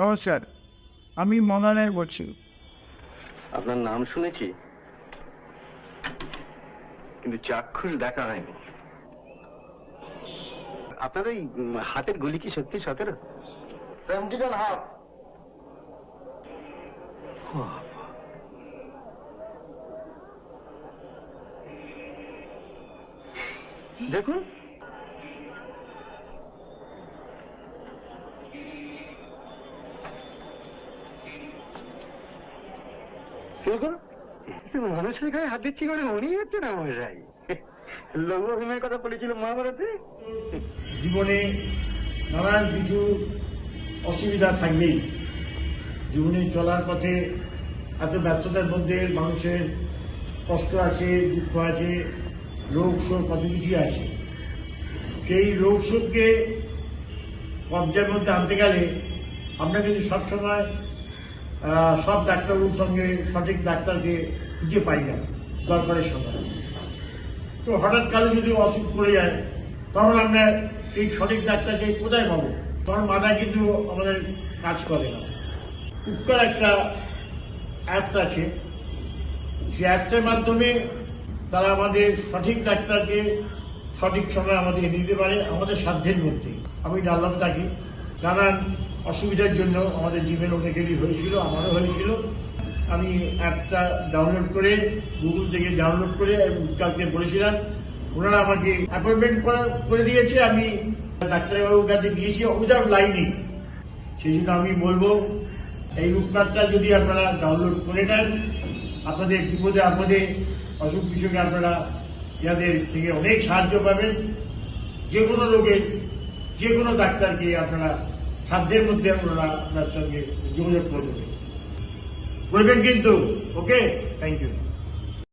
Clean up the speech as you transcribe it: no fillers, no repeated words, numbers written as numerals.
নমস্কার, আমি মনানের বলছি। আপনার নাম শুনেছি, কিন্তু চাক্ষুষ দেখা হয়নি। আপনার ওই হাতের গুলি কি সত্যি 17? 17.5। দেখুন, মানুষের গায়ে হাত দিচ্ছি করে মনেই হচ্ছে না মশাই। লঘু অভিনয়ের কথা বলেছিল মহাভারতে। জীবনে নানান কিছু অসুবিধা থাকবেই। জীবনে চলার পথে এত ব্যস্ততার মধ্যে মানুষের কষ্ট আছে, দুঃখ আছে, রোগ শোক, কত কিছুই আছে। সেই রোগ শোককে কবজার মধ্যে আনতে গেলে আমরা কিন্তু সবসময় সব ডাক্তারবাবুর সঙ্গে সঠিক ডাক্তারকে খুঁজে পাই না দরকারের সময়। তো হঠাৎ কালে যদি অসুখ করে যায়, তখন আমরা সেই সঠিক ডাক্তারকে কোথায় পাবো? তখন মাথা কিন্তু আমাদের কাজ করে না। উপকার একটা অ্যাপস আছে, সেই অ্যাপসের মাধ্যমে তারা আমাদের সঠিক ডাক্তারকে সঠিক সময় আমাদের নিতে পারে, আমাদের সাধ্যের মধ্যে। আমি জানলাম থাকি নানান অসুবিধার জন্য আমাদের জীবনে অনেকেরই হয়েছিল, আমারও হয়েছিল। আমি অ্যাপটা ডাউনলোড করে গুগল থেকে ডাউনলোড করে কালকে বলেছিলাম, ওনারা আমাকে অ্যাপয়েন্টমেন্ট করে দিয়েছে। আমি ডাক্তারবাবুর কাছে গিয়েছি উইদাউট লাইনিং। সেই জন্য আমি বলবো, এই উপকারটা যদি আপনারা ডাউনলোড করে নেন, আপনাদের বিপদে আপদে অসুখ বিসুখে আপনারা ইয়াদের থেকে অনেক সাহায্য পাবেন। যে কোনো রোগের যে কোনো ডাক্তারকে আপনারা সাধ্যের মধ্যে আপনারা আপনার সঙ্গে যোগাযোগ করবেন কিন্তু। ওকে, থ্যাংক ইউ।